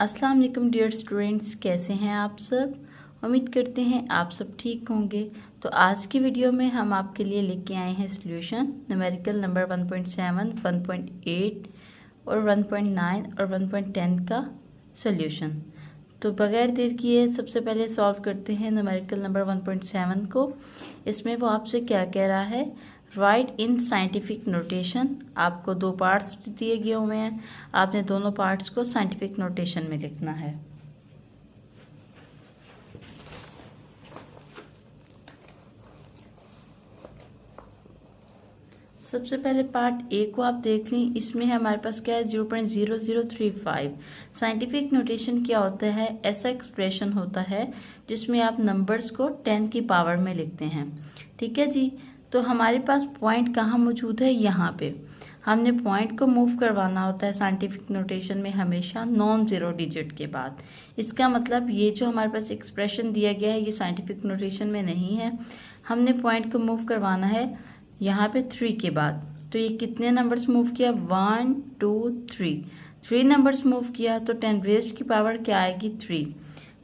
अस्सलाम वालेकुम dear students, कैसे हैं आप सब। उम्मीद करते हैं आप सब ठीक होंगे। तो आज की वीडियो में हम आपके लिए लेके आए हैं सॉल्यूशन न्यूमेरिकल नंबर 1.7, 1.8 और 1.9 और 1.10 का सॉल्यूशन। तो बगैर देर किए सबसे पहले सॉल्व करते हैं न्यूमेरिकल नंबर 1.7 को। इसमें वो आपसे क्या कह रहा है, राइट इन साइंटिफिक नोटेशन। आपको दो पार्ट्स दिए गए हुए हैं, आपने दोनों पार्ट्स को साइंटिफिक नोटेशन में लिखना है। सबसे पहले पार्ट ए को आप देख लें। इसमें हमारे पास क्या है, 0.0035। साइंटिफिक नोटेशन क्या होता है, ऐसा एक्सप्रेशन होता है जिसमें आप नंबर्स को 10 की पावर में लिखते हैं। ठीक है जी। तो हमारे पास पॉइंट कहाँ मौजूद है, यहाँ पे हमने पॉइंट को मूव करवाना होता है साइंटिफिक नोटेशन में हमेशा नॉन जीरो डिजिट के बाद। इसका मतलब ये जो हमारे पास एक्सप्रेशन दिया गया है ये साइंटिफिक नोटेशन में नहीं है। हमने पॉइंट को मूव करवाना है यहाँ पे 3 के बाद। तो ये कितने नंबर्स मूव किया, 1 2 3 नंबर्स मूव किया। तो 10 रेज़्ड की पावर क्या आएगी, 3।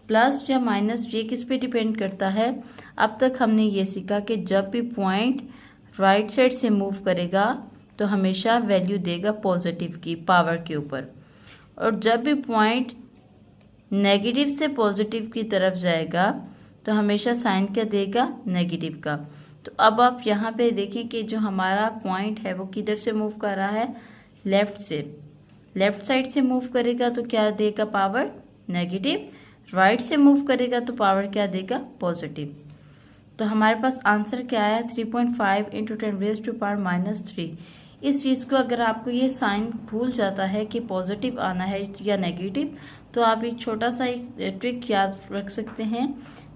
प्लस या माइनस ये किस पे डिपेंड करता है। अब तक हमने ये सीखा कि जब भी पॉइंट राइट साइड से मूव करेगा तो हमेशा वैल्यू देगा पॉजिटिव की पावर के ऊपर, और जब भी पॉइंट नेगेटिव से पॉजिटिव की तरफ जाएगा तो हमेशा साइन क्या देगा, नेगेटिव का। तो अब आप यहाँ पे देखें कि जो हमारा पॉइंट है वो किधर से मूव कर रहा है, लेफ्ट से। लेफ्ट साइड से मूव करेगा तो क्या देगा, पावर नेगेटिव। राइट से मूव करेगा तो पावर क्या देगा, पॉजिटिव। तो हमारे पास आंसर क्या आया, 3.5 इंटू 10 रेज़्ड टू पावर -3। इस चीज़ को अगर आपको ये साइन भूल जाता है कि पॉजिटिव आना है या नेगेटिव, तो आप एक छोटा सा एक ट्रिक याद रख सकते हैं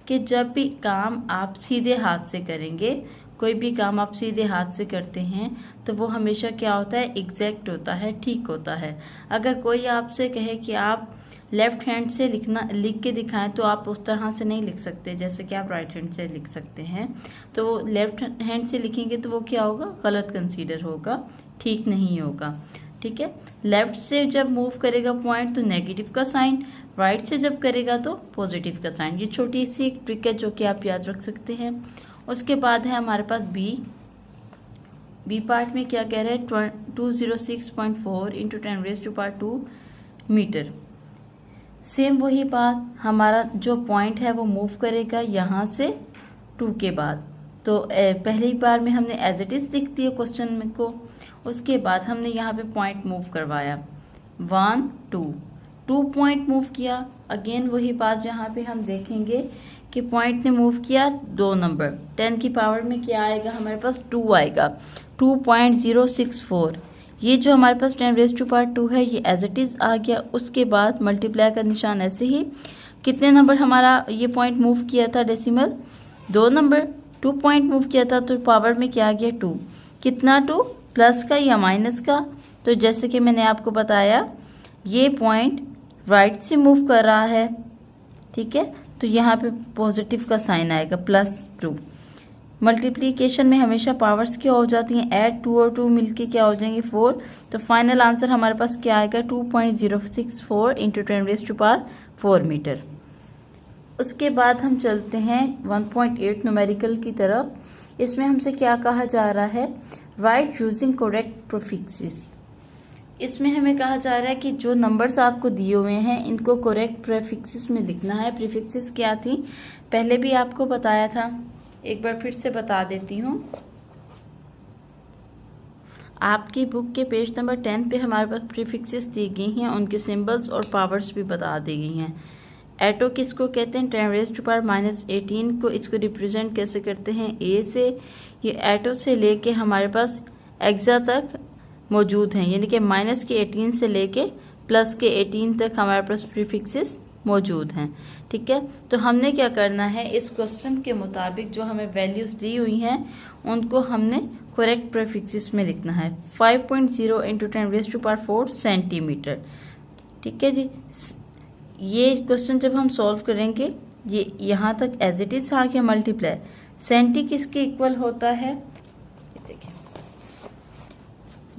कि जब भी काम आप सीधे हाथ से करेंगे, कोई भी काम आप सीधे हाथ से करते हैं तो वो हमेशा क्या होता है, एग्जैक्ट होता है, ठीक होता है। अगर कोई आपसे कहे कि आप लेफ्ट हैंड से लिख के दिखाएं तो आप उस तरह से नहीं लिख सकते जैसे कि आप राइट हैंड से लिख सकते हैं। तो लेफ्ट हैंड से लिखेंगे तो वो क्या होगा, गलत कंसीडर होगा, ठीक नहीं होगा। ठीक है। लेफ्ट से जब मूव करेगा पॉइंट तो नेगेटिव का साइन, राइट से जब करेगा तो पॉजिटिव का साइन। ये छोटी सी एक ट्रिक है जो कि आप याद रख सकते हैं। उसके बाद है हमारे पास बी पार्ट में क्या कह रहे हैं, 206.4 into 10 raised to power 2 metre. Same वही बात, हमारा जो पॉइंट है वो मूव करेगा यहाँ से 2 के बाद। तो पहली बार में हमने एज इट इज लिख दिया क्वेश्चन में को। उसके बाद हमने यहाँ पे पॉइंट मूव करवाया 1 2 पॉइंट मूव किया। अगेन वही बात, यहाँ पे हम देखेंगे कि पॉइंट ने मूव किया 2 नंबर, 10 की पावर में क्या आएगा, हमारे पास 2 आएगा, 2.064। ये जो हमारे पास 10 रेज़्ड टू पावर 2 है ये एज इट इज़ आ गया। उसके बाद मल्टीप्लाई का निशान ऐसे ही, कितने नंबर हमारा ये पॉइंट मूव किया था, डेसिमल 2 नंबर, 2 पॉइंट मूव किया था तो पावर में क्या आ गया, 2। कितना 2, प्लस का या माइनस का। तो जैसे कि मैंने आपको बताया ये पॉइंट राइट से मूव कर रहा है, ठीक है, तो यहाँ पे पॉजिटिव का साइन आएगा, +2। मल्टीप्लिकेशन में हमेशा पावर्स क्या हो जाती हैं, ऐड 2 और 2 मिलके क्या हो जाएंगे, 4। तो फाइनल आंसर हमारे पास क्या आएगा, 2.064 into 10 raised to power 4 metre. उसके बाद हम चलते हैं 1.8 न्यूमेरिकल की तरफ। इसमें हमसे क्या कहा जा रहा है, राइट यूजिंग करेक्ट प्रीफिक्सेस। इसमें हमें कहा जा रहा है कि जो नंबर्स आपको दिए हुए हैं इनको करेक्ट प्रीफिक्सेस में लिखना है। प्रीफिक्सेस क्या थी, पहले भी आपको बताया था, एक बार फिर से बता देती हूँ। आपकी बुक के पेज नंबर 10 पे हमारे पास प्रीफिक्सेस दी गई हैं, उनके सिंबल्स और पावर्स भी बता दी गई हैं। एटो किसको कहते हैं, 10 रेज़्ड टू पावर -18 को इसको रिप्रेजेंट कैसे करते हैं, ए से। ये एटो से लेके हमारे पास एक्सा तक मौजूद हैं, यानी कि माइनस के 18 से लेके प्लस के 18 तक हमारे पास प्रीफिक्सेस मौजूद हैं। ठीक है। तो हमने क्या करना है, इस क्वेश्चन के मुताबिक जो हमें वैल्यूज़ दी हुई हैं उनको हमने करेक्ट प्रीफिक्सेस में लिखना है। 5.0 into 10 raised to power 4 centimetre. ठीक है जी। ये क्वेश्चन जब हम सॉल्व करेंगे, ये यहाँ तक एज इट इज़ आ गया मल्टीप्लाई। सेंटी किसके इक्वल होता है,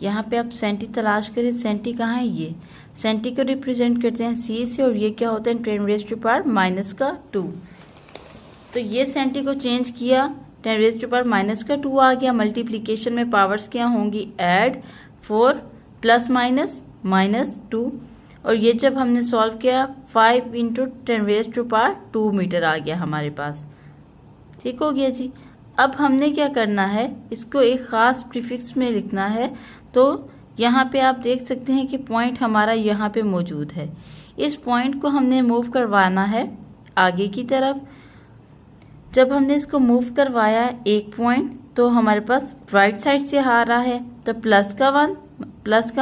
यहाँ पे आप सेंटी तलाश करें, सेंटी कहाँ है, ये सेंटी को रिप्रेजेंट करते हैं सी से, और ये क्या होता है 10⁻⁻2। तो ये सेंटी को चेंज किया, 10⁻⁻2 आ गया। मल्टीप्लीकेशन में पावर्स क्या होंगी, ऐड 4 प्लस माइनस -2, और ये जब हमने सॉल्व किया 5 × 10⁻2 मीटर आ गया हमारे पास। ठीक हो गया जी। अब हमने क्या करना है, इसको एक ख़ास प्रीफिक्स में लिखना है। तो यहाँ पे आप देख सकते हैं कि पॉइंट हमारा यहाँ पे मौजूद है। इस पॉइंट को हमने मूव करवाना है आगे की तरफ। जब हमने इसको मूव करवाया एक पॉइंट, तो हमारे पास राइट साइड से आ रहा है, तो प्लस का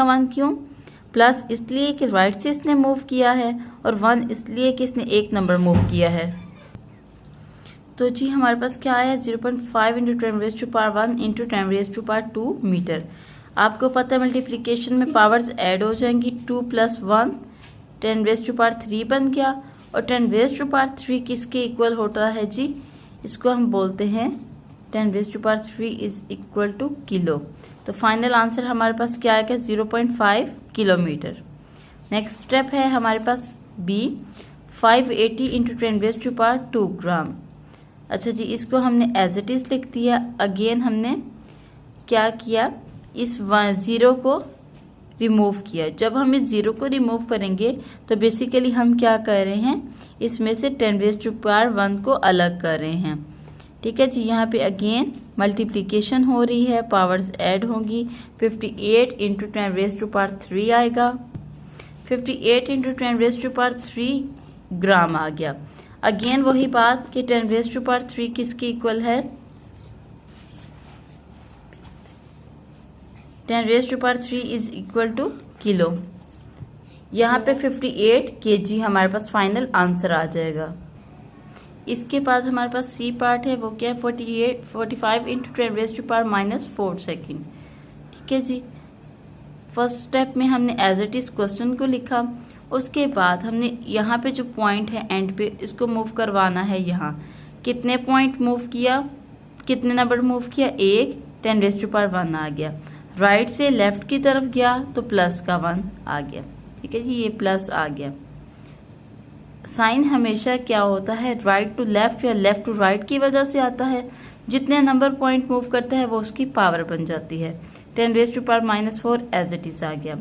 1 क्यों, प्लस इसलिए कि राइट से इसने मूव किया है, और 1 इसलिए कि इसने एक नंबर मूव किया है। तो जी हमारे पास क्या आया, 0.5 × 10⁻1 × 10⁻2 मीटर। आपको पता है मल्टीप्लिकेशन में पावर्स ऐड हो जाएंगी, 2 + 1 10⁻3 बन गया, और 10⁻3 किसके इक्वल होता है जी, इसको हम बोलते हैं 10⁻3 = किलो। तो फाइनल आंसर हमारे पास क्या आएगा, 0.5 किलोमीटर। नेक्स्ट स्टेप है हमारे पास बी, 580 × 10⁻2 ग्राम। अच्छा जी, इसको हमने एज इट इज लिख दिया। अगेन हमने क्या किया, इस 0 को रिमूव किया। जब हम इस 0 को रिमूव करेंगे तो बेसिकली हम क्या कर रहे हैं, इसमें से 10⁻1 को अलग कर रहे हैं। ठीक है जी। यहाँ पे अगेन मल्टीप्लिकेशन हो रही है, पावर्स ऐड होंगी, 58 × 10⁻3 आएगा। 58 × 10⁻3 ग्राम आ गया। अगेन वही बात कि 10⁻3 किसके इक्वल है, 10⁻3 = किलो। यहाँ पे 58 kg हमारे पास फाइनल आंसर आ जाएगा। इसके बाद हमारे पास सी पार्ट है, वो क्या है, 45 × 10⁻⁻4 सेकेंड। ठीक है जी। फर्स्ट स्टेप में हमने एज इट इज क्वेश्चन को लिखा। उसके बाद हमने यहाँ पे जो पॉइंट है एंड पे, इसको मूव करवाना है। यहाँ कितने पॉइंट मूव किया, कितने नंबर मूव किया, 1, 10⁻1 आ गया। राइट से लेफ्ट की तरफ गया तो प्लस का 1 आ गया। ठीक है जी, ये प्लस आ गया। साइन हमेशा क्या होता है, राइट टू लेफ्ट या लेफ्ट टू राइट की वजह से आता है। जितने नंबर पॉइंट मूव करता है वो उसकी पावर बन जाती है। 10⁻⁻4 एज इट इज आ गया।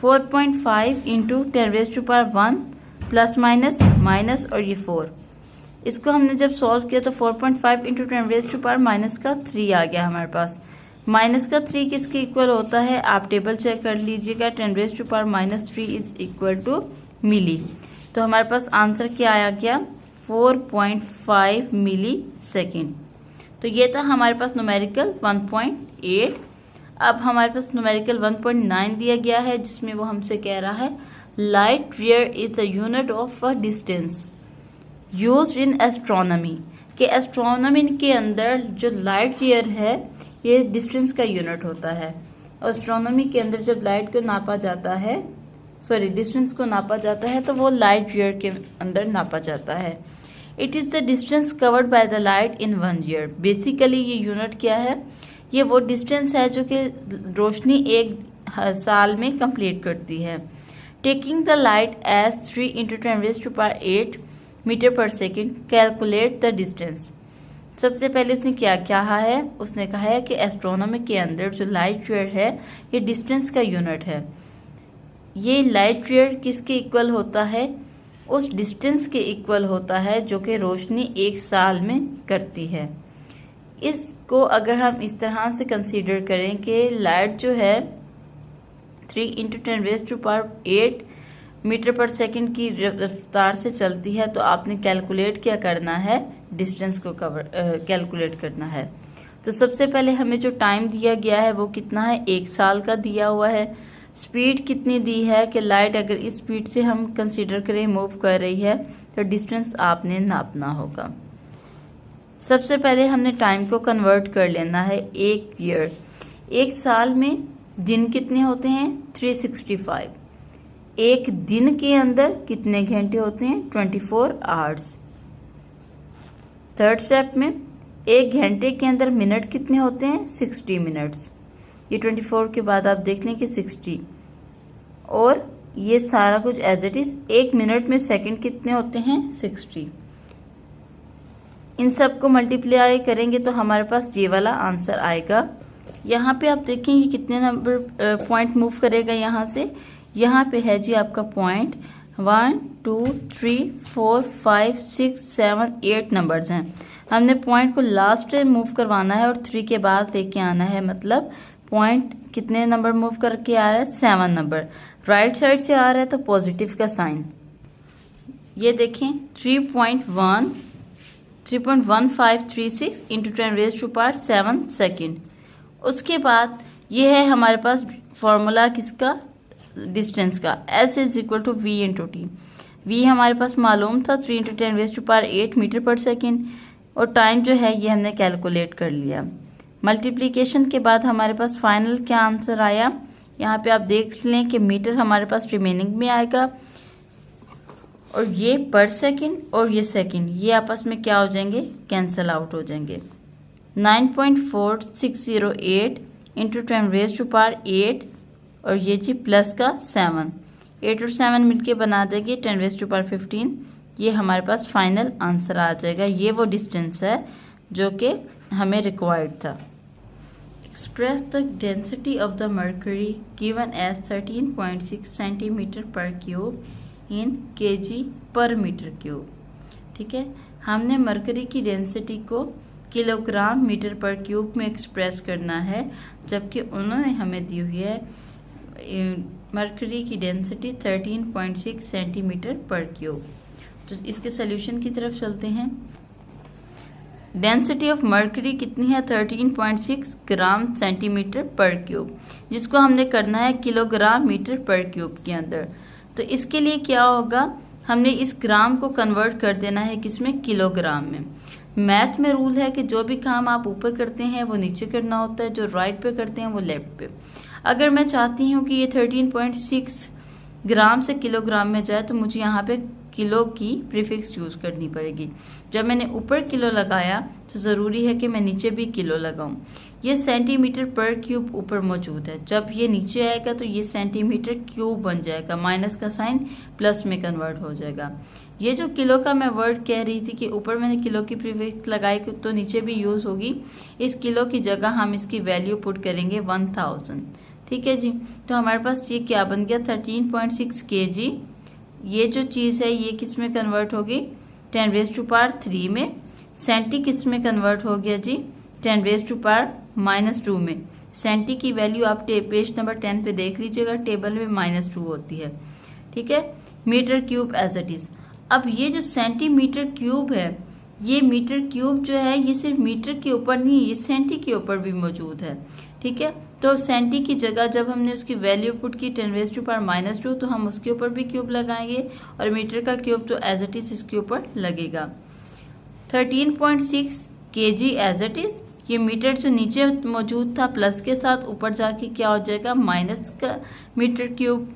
4.5 × 10⁻1 प्लस माइनस और ये 4, इसको हमने जब सॉल्व किया तो 4.5 × 10⁻3 आ गया हमारे पास। -3 किसके इक्वल होता है, आप टेबल चेक कर लीजिएगा, 10⁻3 = मिली। तो हमारे पास आंसर क्या आया गया, 4.5 मिली सेकेंड। तो ये था हमारे पास न्यूमेरिकल 1.8। अब हमारे पास न्यूमेरिकल 1.9 दिया गया है, जिसमें वो हमसे कह रहा है light year is a unit of a distance used in astronomy. कि एस्ट्रोनॉमी के अंदर जो लाइट ईयर है ये डिस्टेंस का यूनिट होता है। एस्ट्रोनॉमी के अंदर जब लाइट को नापा जाता है, डिस्टेंस को नापा जाता है, तो वो लाइट ईयर के अंदर नापा जाता है। It is the distance covered by the light in 1 year. Basically ये यूनिट क्या है, ये वो डिस्टेंस है जो कि रोशनी एक साल में कंप्लीट करती है। Taking the light as 3 × 10⁸ metre per second, calculate the distance. सबसे पहले उसने क्या कहा है, उसने कहा है कि एस्ट्रोनॉमी के अंदर जो लाइट ईयर है ये डिस्टेंस का यूनिट है। ये लाइट ईयर किसके इक्वल होता है, उस डिस्टेंस के इक्वल होता है जो कि रोशनी एक साल में करती है। इसको अगर हम इस तरह से कंसीडर करें कि लाइट जो है 3 × 10⁸ मीटर पर सेकंड की रफ्तार से चलती है, तो आपने कैलकुलेट क्या करना है, डिस्टेंस को कैलकुलेट करना है। तो सबसे पहले हमें जो टाइम दिया गया है वो कितना है, 1 साल का दिया हुआ है। स्पीड कितनी दी है कि लाइट अगर इस स्पीड से हम कंसीडर करें मूव कर रही है तो डिस्टेंस आपने नापना होगा। सबसे पहले हमने टाइम को कन्वर्ट कर लेना है 1 ईयर। 1 साल में दिन कितने होते हैं, 365। एक दिन के अंदर कितने घंटे होते हैं, 24 आवर्स। थर्ड स्टेप में 1 घंटे के अंदर मिनट कितने होते हैं, 60 मिनट्स। ये 24 के बाद आप देख लें कि 60, और ये सारा कुछ एज इट इज। 1 मिनट में सेकंड कितने होते हैं? 60। इन सब को मल्टीप्लाई करेंगे तो हमारे पास ये वाला आंसर आएगा। यहाँ पे आप देखें ये कितने नंबर पॉइंट मूव करेगा यहाँ से। यहाँ पे है जी आपका पॉइंट 1 2 3 4 5 6 7 8 नंबर्स हैं। हमने पॉइंट को लास्ट में मूव करवाना है और 3 के बाद लेके आना है, मतलब पॉइंट कितने नंबर मूव करके आ रहा है? 7 नंबर। राइट साइड से आ रहा है तो पॉजिटिव का साइन। ये देखें 3.1536 इंटू 10⁻⁷ सेकेंड। उसके बाद ये है हमारे पास फॉर्मूला किसका? डिस्टेंस का। S is equal to V into T. V हमारे पास मालूम था 3 इंटू 10⁸ मीटर पर सेकेंड, और टाइम जो है ये हमने कैलकुलेट कर लिया। मल्टीप्लिकेशन के बाद हमारे पास फाइनल क्या आंसर आया, यहाँ पे आप देख लें कि मीटर हमारे पास रिमेनिंग में आएगा, और ये पर सेकेंड और ये सेकेंड ये आपस में क्या हो जाएंगे? कैंसिल आउट हो जाएंगे। 9.4608 इंटू 10⁸, और ये जी प्लस का 7, 8 और 7 मिलके बना देंगे 10⁻15। ये हमारे पास फाइनल आंसर आ जाएगा। ये वो डिस्टेंस है जो कि हमें रिक्वायर्ड था। Express the density of the mercury given as 13.6 centimetre per cube in KG per metre cube. ठीक है, हमने मर्करी की डेंसिटी को किलोग्राम मीटर पर क्यूब में एक्सप्रेस करना है, जबकि उन्होंने हमें दी हुई है मर्करी की डेंसिटी 13.6 सेंटीमीटर पर क्यूब। तो इसके सॉल्यूशन की तरफ चलते हैं। डेंसिटी ऑफ मर्करी कितनी है? 13.6 ग्राम सेंटीमीटर पर क्यूब, जिसको हमने करना है किलोग्राम मीटर पर क्यूब के अंदर। तो इसके लिए क्या होगा, हमने इस ग्राम को कन्वर्ट कर देना है किसमें? किलोग्राम में। मैथ में रूल है कि जो भी काम आप ऊपर करते हैं वो नीचे करना होता है, जो राइट पे करते हैं वो लेफ्ट पे। अगर मैं चाहती हूँ कि ये 13.6 ग्राम से किलोग्राम में जाए तो मुझे यहाँ पे किलो की प्रीफिक्स यूज करनी पड़ेगी। जब मैंने ऊपर किलो लगाया तो ज़रूरी है कि मैं नीचे भी किलो लगाऊं। ये सेंटीमीटर पर क्यूब ऊपर मौजूद है, जब ये नीचे आएगा तो ये सेंटीमीटर क्यूब बन जाएगा, माइनस का साइन प्लस में कन्वर्ट हो जाएगा। ये जो किलो का मैं वर्ड कह रही थी कि ऊपर मैंने किलो की प्रीफिक्स लगाई तो नीचे भी यूज होगी। इस किलो की जगह हम इसकी वैल्यू पुट करेंगे 1000। ठीक है जी, तो हमारे पास ये क्या बन गया? 13.6 kg। ये जो चीज़ है ये किस में कन्वर्ट होगी? 10⁻³ में। सेंटी किस में कन्वर्ट हो गया जी? 10⁻⁻² में। सेंटी की वैल्यू आप पेज नंबर 10 पे देख लीजिएगा, टेबल में -2 होती है। ठीक है, metre cube as it is. अब ये जो सेंटीमीटर क्यूब है, ये मीटर क्यूब जो है ये सिर्फ मीटर के ऊपर नहीं, ये सेंटी के ऊपर भी मौजूद है। ठीक है, तो सेंटी की जगह जब हमने उसकी वैल्यू पुट की 10⁻⁻² तो हम उसके ऊपर भी क्यूब लगाएंगे, और मीटर का क्यूब तो एज इट इज इसके ऊपर लगेगा। 13.6 kg एज इट इज। ये मीटर जो नीचे मौजूद था प्लस के साथ ऊपर जाके क्या हो जाएगा? माइनस का मीटर क्यूब।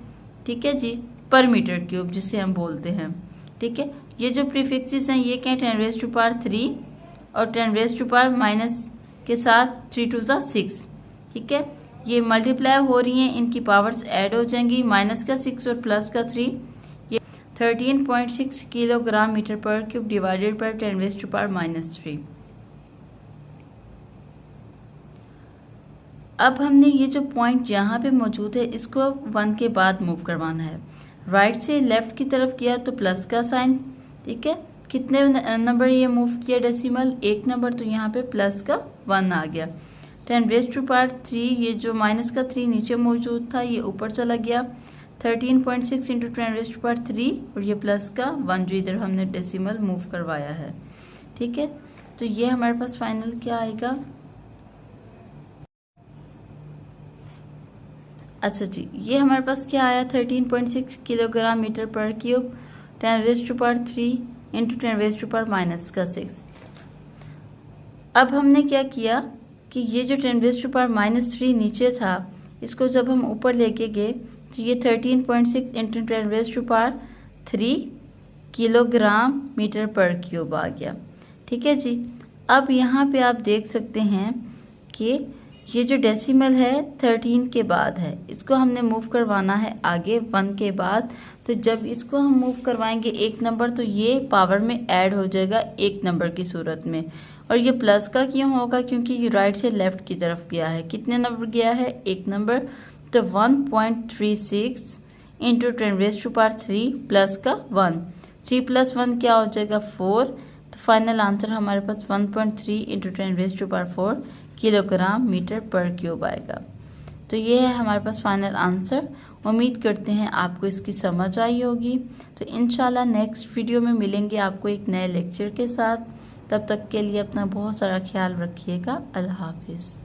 ठीक है जी, पर मीटर क्यूब जिसे हम बोलते हैं। ठीक है, ये जो प्रीफिक्सेस हैं ये क्या है? 10⁻³ और 10⁻⁻ के साथ 3 2 6। ठीक है, ये मल्टीप्लाई हो रही हैं, इनकी पावर्स ऐड हो जाएंगी, माइनस का 6 और प्लस का 3। ये 13.6 kilogram metre per cube divided by 10⁻⁻3। अब हमने ये जो पॉइंट यहाँ पे मौजूद है इसको 1 के बाद मूव करवाना है। राइट से लेफ्ट की तरफ किया तो प्लस का साइन। ठीक है, कितने नंबर ये मूव किया डेसिमल? 1 नंबर, तो यहाँ पे प्लस का 1 आ गया। 10⁻³ ये जो माइनस का 3 नीचे मौजूद था ये ऊपर चला गया। 13.6 इंटू 10⁻³ और ये प्लस का 1 जो इधर हमने डेसिमल मूव करवाया है। ठीक है, तो ये हमारे पास फाइनल क्या आएगा? अच्छा जी, ये हमारे पास क्या आया? 13.6 kilogram metre per cube 10⁻³ into 10⁻⁻6। अब हमने क्या किया कि ये जो 10⁻⁻3 नीचे था इसको जब हम ऊपर लेके गए तो ये 13.6 into 10⁻³ kilogram metre per cube आ गया। ठीक है जी, अब यहाँ पे आप देख सकते हैं कि ये जो डेसिमल है 13 के बाद है, इसको हमने मूव करवाना है आगे 1 के बाद। तो जब इसको हम मूव करवाएंगे एक नंबर तो ये पावर में ऐड हो जाएगा एक नंबर की सूरत में। और ये प्लस का क्यों होगा, क्योंकि ये राइट से लेफ्ट की तरफ गया है। कितने नंबर गया है, एक नंबर। तो 1.36 इंटू 10⁻³ प्लस का 1, 3 + 1 क्या हो जाएगा 4। तो फाइनल आंसर हमारे पास 1.3 into 10⁻⁴ kilogram metre per cube आएगा। तो ये है हमारे पास फाइनल आंसर। उम्मीद करते हैं आपको इसकी समझ आई होगी। तो इंशाल्लाह नेक्स्ट वीडियो में मिलेंगे आपको एक नए लेक्चर के साथ। तब तक के लिए अपना बहुत सारा ख्याल रखिएगा। अल्लाह हाफिज़।